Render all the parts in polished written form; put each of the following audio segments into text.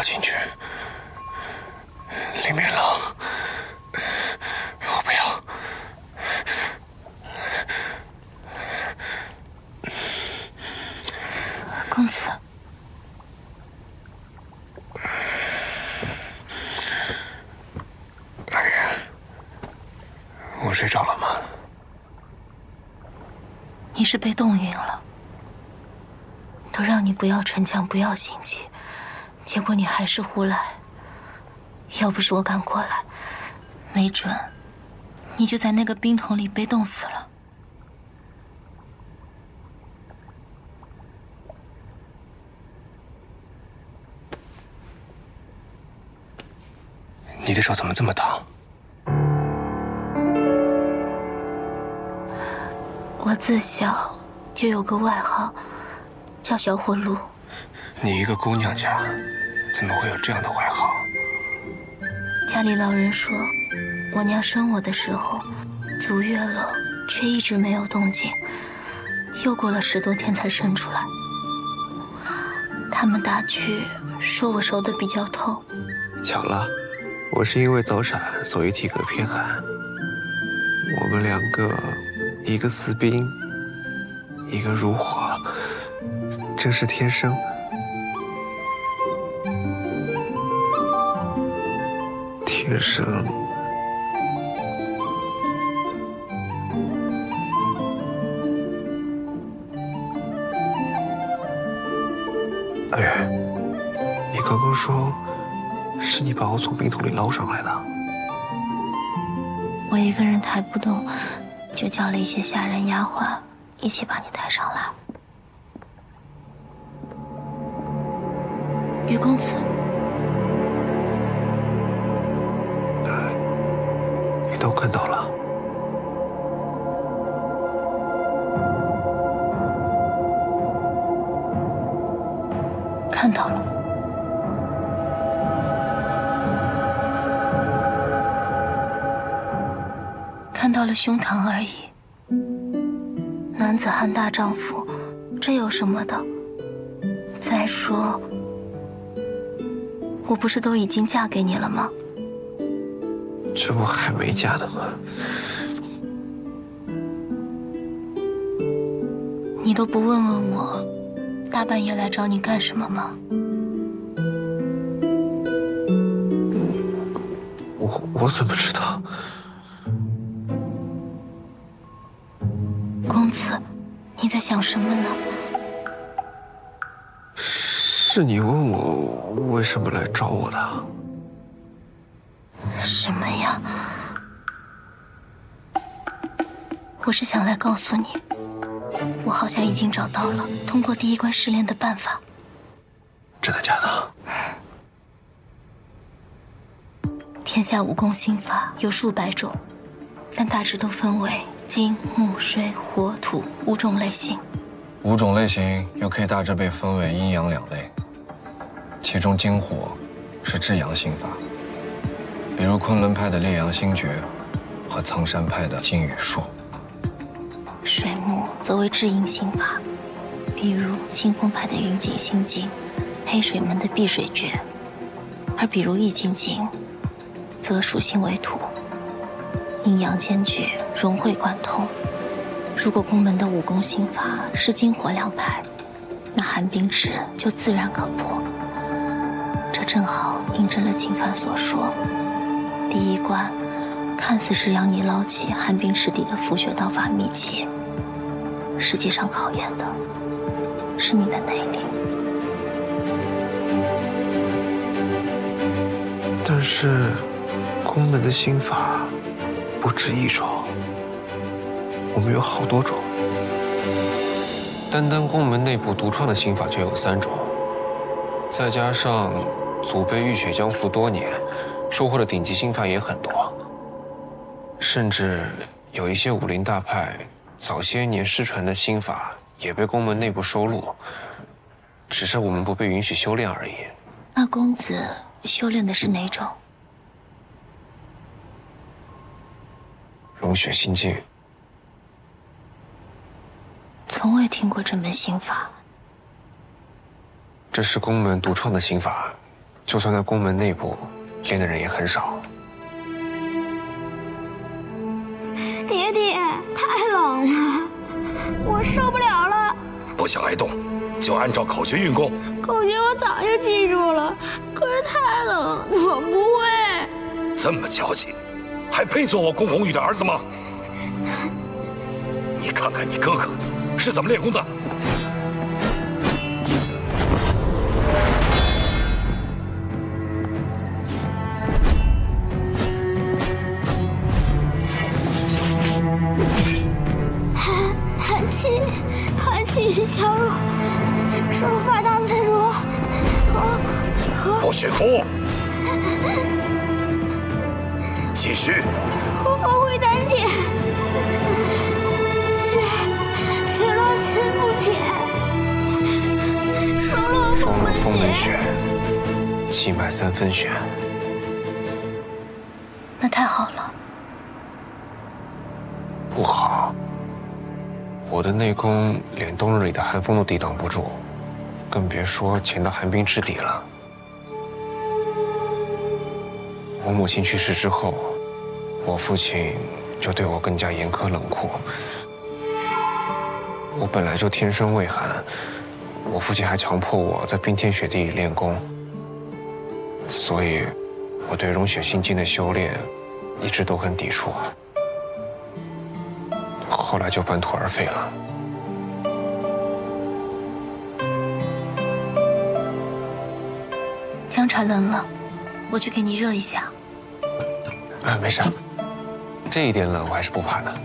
要进去，里面冷，我不要。公子，阿月，我睡着了吗？你是被冻晕了，都让你不要逞强，不要心急，结果你还是胡来。要不是我赶过来，没准你就在那个冰桶里被冻死了。你的手怎么这么烫？我自小就有个外号，叫小火炉。你一个姑娘家，怎么会有这样的外号？家里老人说，我娘生我的时候，足月了，却一直没有动静，又过了10多天才生出来。他们打趣说我熟得比较透。巧了，我是因为早产，所以体格偏寒。我们两个，一个似冰，一个如火，真是天生。天生。阿月，你刚刚说，是你把我从冰桶里捞上来的？我一个人抬不动，就叫了一些下人丫鬟一起把你抬上来。于公子，你都看到了。看到了。看到了胸膛而已。男子汉大丈夫，这有什么的？再说，我不是都已经嫁给你了吗？这不还没嫁呢吗？你都不问问我，大半夜来找你干什么吗？我怎么知道？公子，你在想什么呢？是你问我为什么来找我的？什么呀？我是想来告诉你，我好像已经找到了通过第一关试炼的办法。真的假的？天下武功心法有数百种，但大致都分为金、木、水、火、土5种类型。5种类型又可以大致被分为阴阳2类，其中金火是至阳心法，比如昆仑派的烈阳星诀和苍山派的金羽术。水木则为至阴心法，比如清风派的云锦心经、黑水门的碧水诀，而比如易筋经，则属性为土，阴阳兼具，融会贯通。如果宫门的武功心法是金火2派，那寒冰池就自然可破。这正好印证了秦范所说，第一关看似是要你捞起寒冰池底的符穴道法秘籍，实际上考验的是你的内力。但是宫门的心法不止1种，我们有好多种。单单宫门内部独创的心法就有3种，再加上祖辈浴血江湖多年，收获的顶级心法也很多，甚至有一些武林大派早些年失传的心法也被宫门内部收录，只是我们不被允许修炼而已。那公子修炼的是哪种？龙血心经。从未听过这门心法。这是宫门独创的心法，就算在宫门内部，练的人也很少。爹爹，太冷了，我受不了了。不想挨冻，就按照口诀运功。口诀我早就记住了，可是太冷，我不会。这么矫情，还配做我公红玉的儿子吗？你看看你哥哥是怎么练功的。寒气与消入，手法当自如。不许哭，继续。我会丹田，血落心不减，收落风门穴，气脉3分穴。那太好了。不好，我的内功连冬日里的寒风都抵挡不住，更别说潜到寒冰之底了。我母亲去世之后，我父亲就对我更加严苛冷酷。我本来就天生畏寒，我父亲还强迫我在冰天雪地里练功，所以我对融血心经的修炼一直都很抵触。后来就半途而废了。姜茶冷了，我去给你热一下。没事，这一点冷我还是不怕的。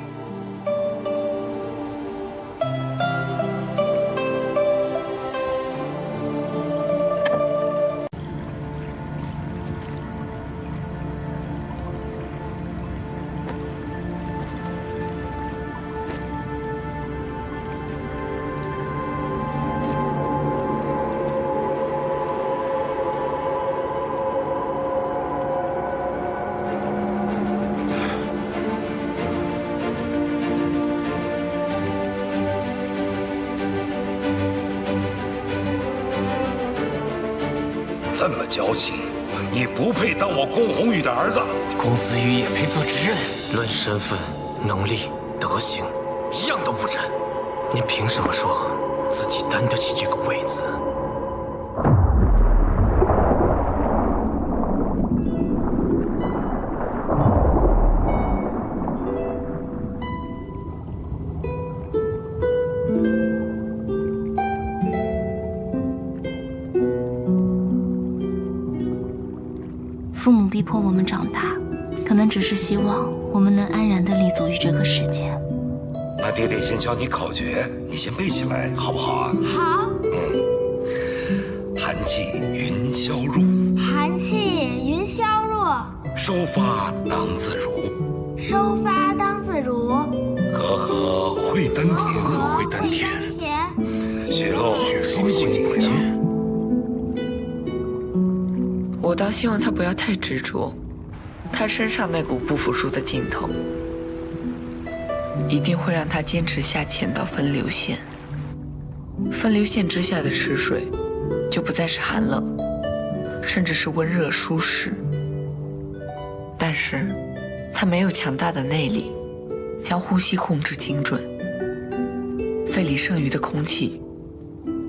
这么矫情，你不配当我公红玉的儿子。公子羽也配做之人？论身份、能力、德行，一样都不沾。你凭什么说自己担得起这个位子？父母逼迫我们长大，可能只是希望我们能安然地立足于这个世界。那爹爹先教你口诀，你先背起来，好不好啊？好。寒气云消入，寒气云消入，收发当自如，收发当自如，和合会丹田，和会丹田，血漏心不减。我倒希望他不要太执着，他身上那股不服输的劲头，一定会让他坚持下潜到分流线。分流线之下的池水，就不再是寒冷，甚至是温热舒适。但是，他没有强大的内力，将呼吸控制精准。肺里剩余的空气，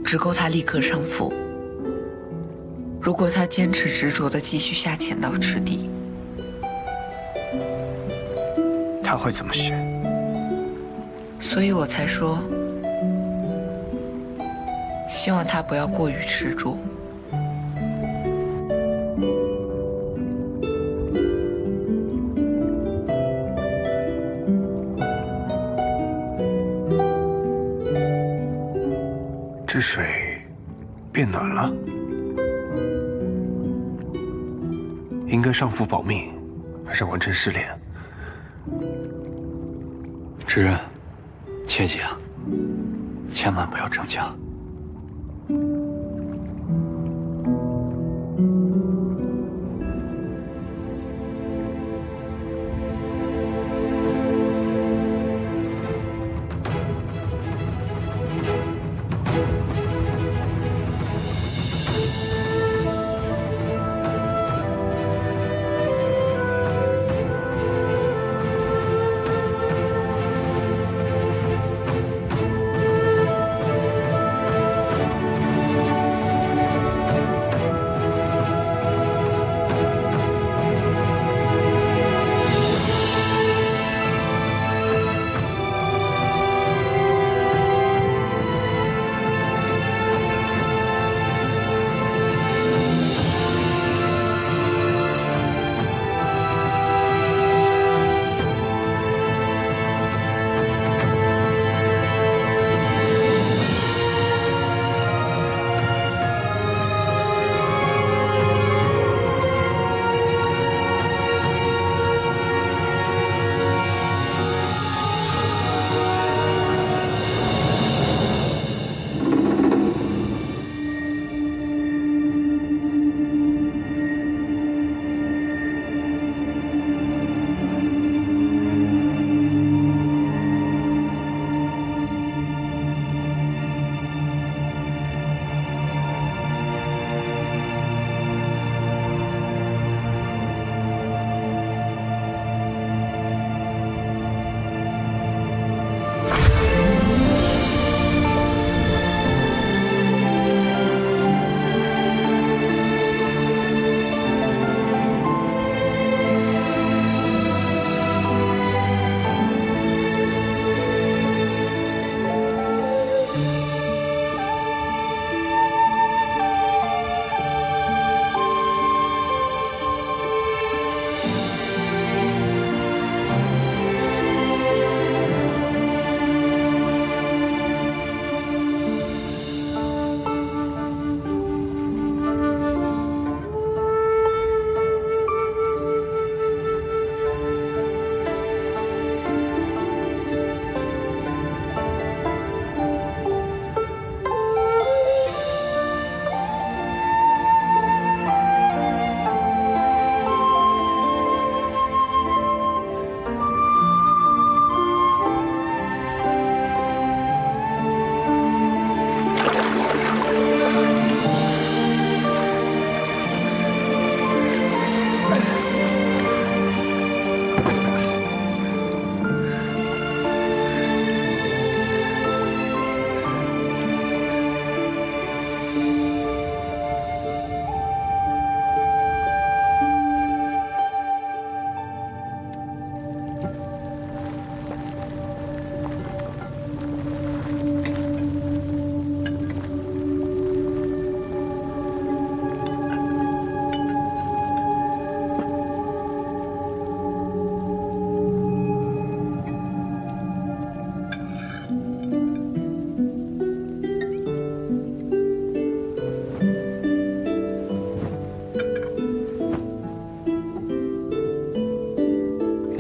只够他立刻上浮。如果他坚持执着地继续下潜到池底，他会怎么选？所以我才说，希望他不要过于执着。这水变暖了。应该上服保命，还是完成试炼？知人，切记啊，千万不要逞强。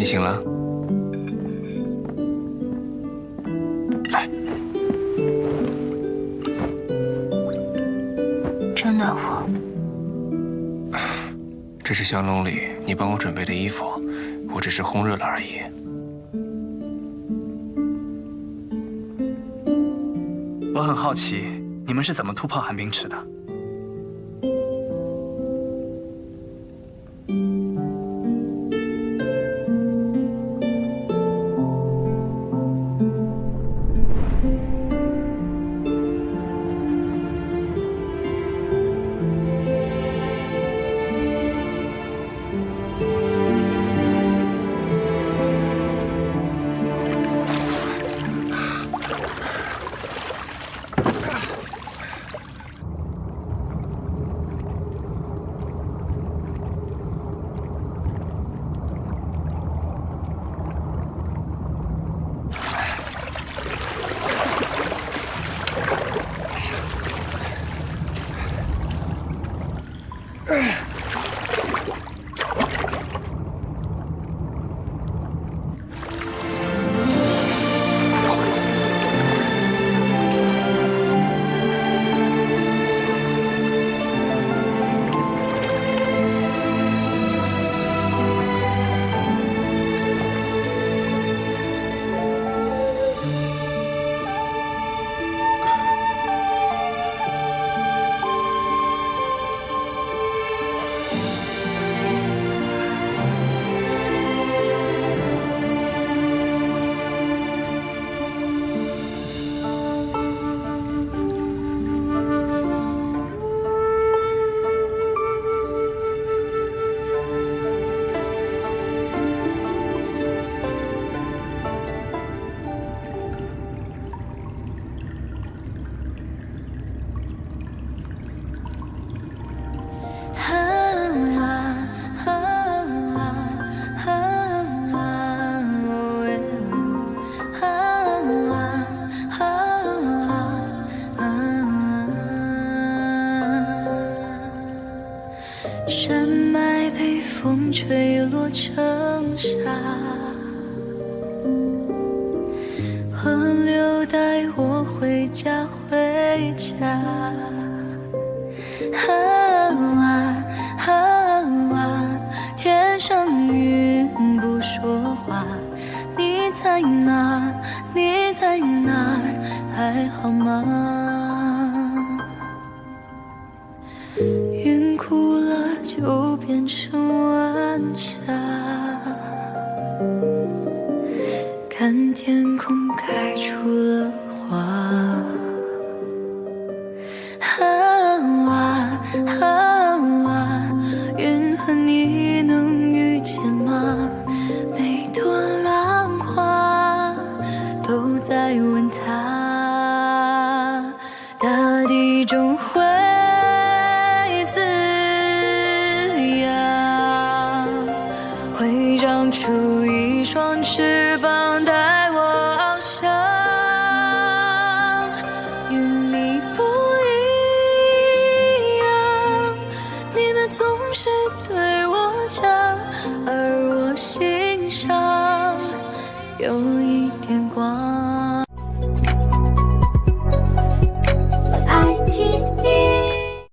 醒了？来，真暖和。这是香笼里你帮我准备的衣服，我只是烘热了而已。我很好奇，你们是怎么突破寒冰池的？山脉被风吹落成沙，河流带我回家回家。天上云不说话，你在哪？你在哪儿？还好吗？云哭了就变成晚霞，看天空开出了花。云和你能遇见吗？每朵浪花都在问他，大地中会滋养，会长出一双翅膀带我翱翔。与你不一样，你们总是对我讲，而我心上有一点光。